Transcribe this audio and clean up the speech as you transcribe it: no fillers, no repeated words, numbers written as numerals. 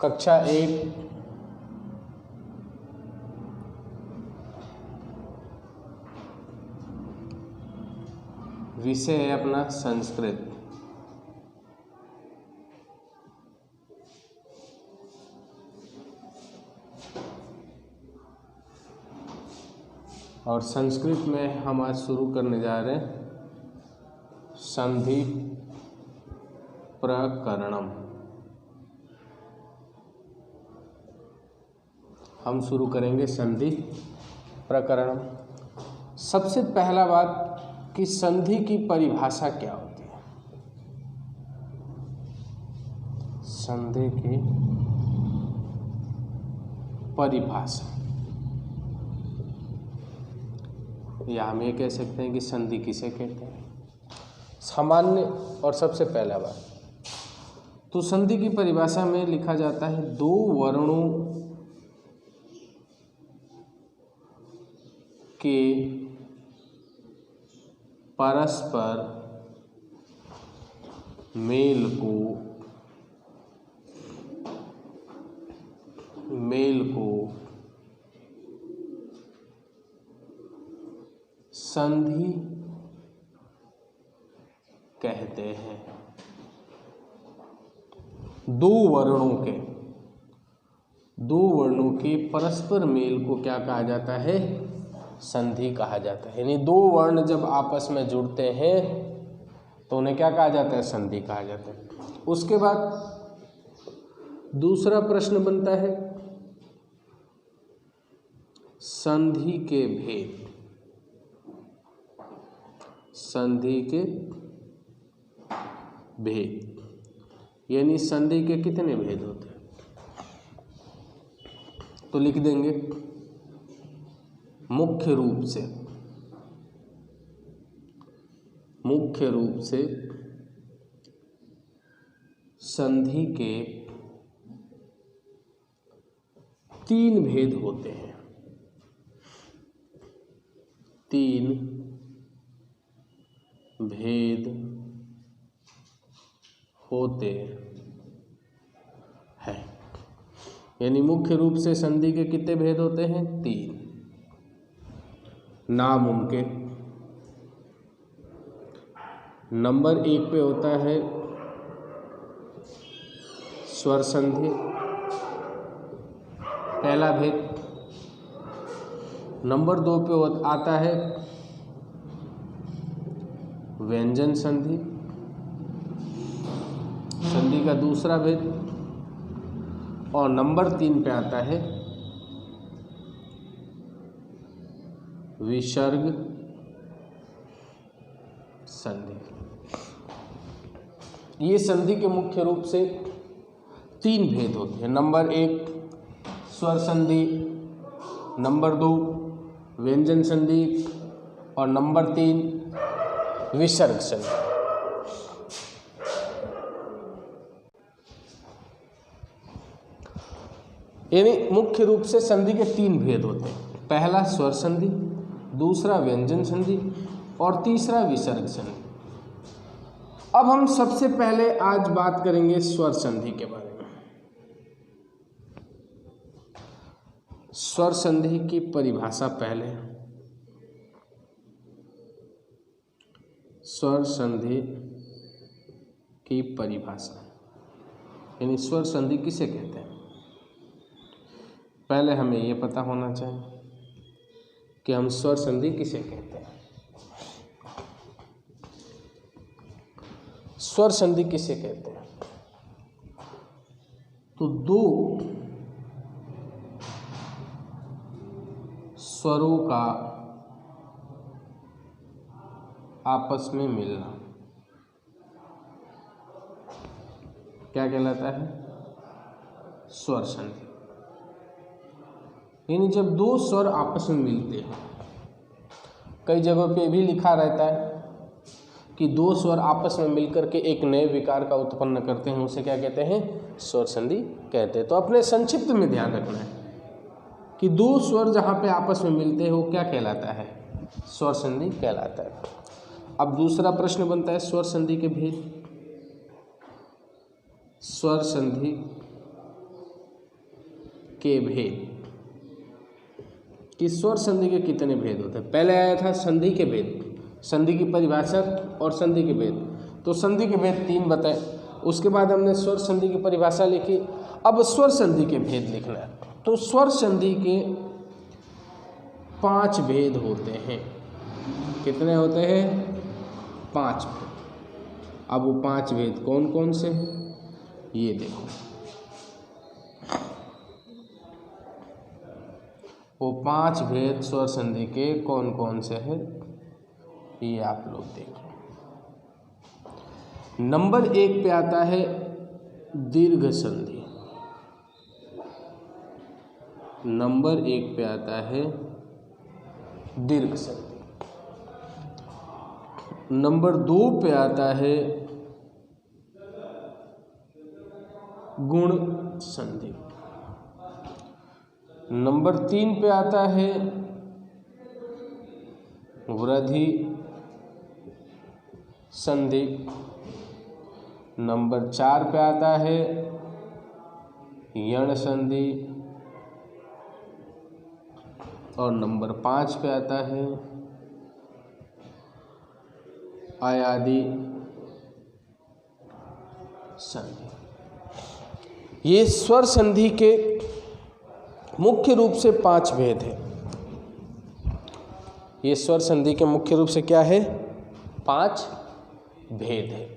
कक्षा 1 विषय है अपना संस्कृत। और संस्कृत में हम आज शुरू करने जा रहे हैं संधि प्रकरणम। हम शुरू करेंगे संधि प्रकरणम। सबसे पहला बात कि संधि की परिभाषा क्या होती है। संधि की परिभाषा, या हम ये कह सकते हैं कि संधि किसे कहते हैं। सामान्य और सबसे पहला बात तो संधि की परिभाषा में लिखा जाता है दो वर्णों के परस्पर मेल को संधि कहते हैं। दो वर्णों के परस्पर मेल को क्या कहा जाता है? संधि कहा जाता है। यानी दो वर्ण जब आपस में जुड़ते हैं तो उन्हें क्या कहा जाता है? संधि कहा जाता है। उसके बाद दूसरा प्रश्न बनता है संधि के भेद। संधि के भेद यानी संधि के कितने भेद होते हैं? तो लिख देंगे मुख्य रूप से संधि के 3 भेद होते हैं। 3 भेद होते हैं। यानी मुख्य रूप से संधि के कितने भेद होते हैं? 3। नाम उनके, नंबर 1 पे होता है स्वर संधि, पहला भेद। नंबर 2 पे आता है व्यंजन संधि, संधि का दूसरा भेद। और नंबर 3 पे आता है विसर्ग संधि। ये संधि के मुख्य रूप से 3 भेद होते हैं। नंबर 1 स्वर संधि, नंबर 2 व्यंजन संधि और नंबर 3 विसर्ग संधि। यानी मुख्य रूप से संधि के 3 भेद होते हैं। पहला स्वर संधि, दूसरा व्यंजन संधि और तीसरा विसर्ग संधि। अब हम सबसे पहले आज बात करेंगे स्वर संधि के बारे में। स्वर संधि की परिभाषा पहले। स्वर संधि की परिभाषा यानी स्वर संधि किसे कहते हैं? पहले हमें ये पता होना चाहिए कि हम स्वर संधि किसे कहते हैं। स्वर संधि किसे कहते हैं? तो 2 स्वरों का आपस में मिलना क्या कहलाता है? स्वर संधि। यानी जब 2 स्वर आपस में मिलते हैं, कई जगहों पे भी लिखा रहता है कि 2 स्वर आपस में मिलकर के एक नए विकार का उत्पन्न करते हैं, उसे क्या कहते हैं? स्वर संधि कहते हैं। तो अपने संक्षिप्त में ध्यान रखना है कि 2 स्वर जहाँ पे आपस में मिलते हैं वो क्या कहलाता है? स्वर संधि कहलाता है। अब दूसरा प्रश्न बनता है स्वर संधि के भेद। स्वर संधि के भेद, कि स्वर संधि के कितने भेद होते हैं। पहले आया था संधि के भेद, संधि की परिभाषा और संधि के भेद। तो संधि के भेद 3 बताए, उसके बाद हमने स्वर संधि की परिभाषा लिखी। अब स्वर संधि के भेद लिखना है। तो स्वर संधि के 5 भेद होते हैं। कितने होते हैं? 5 भेद। अब वो 5 भेद कौन कौन से हैं, ये देखो। वो 5 भेद स्वर संधि के कौन कौन से हैं, ये आप लोग देखो। नंबर 1 पे आता है दीर्घ संधि। नंबर 1 पे आता है दीर्घ संधि। नंबर 2 पे आता है गुण संधि। नंबर 3 पे आता है वृद्धि संधि। नंबर 4 पे आता है यण संधि। और नंबर 5 पे आता है अयादि संधि। ये स्वर संधि के मुख्य रूप से 5 भेद है। ये स्वर संधि के मुख्य रूप से क्या है? 5 भेद है।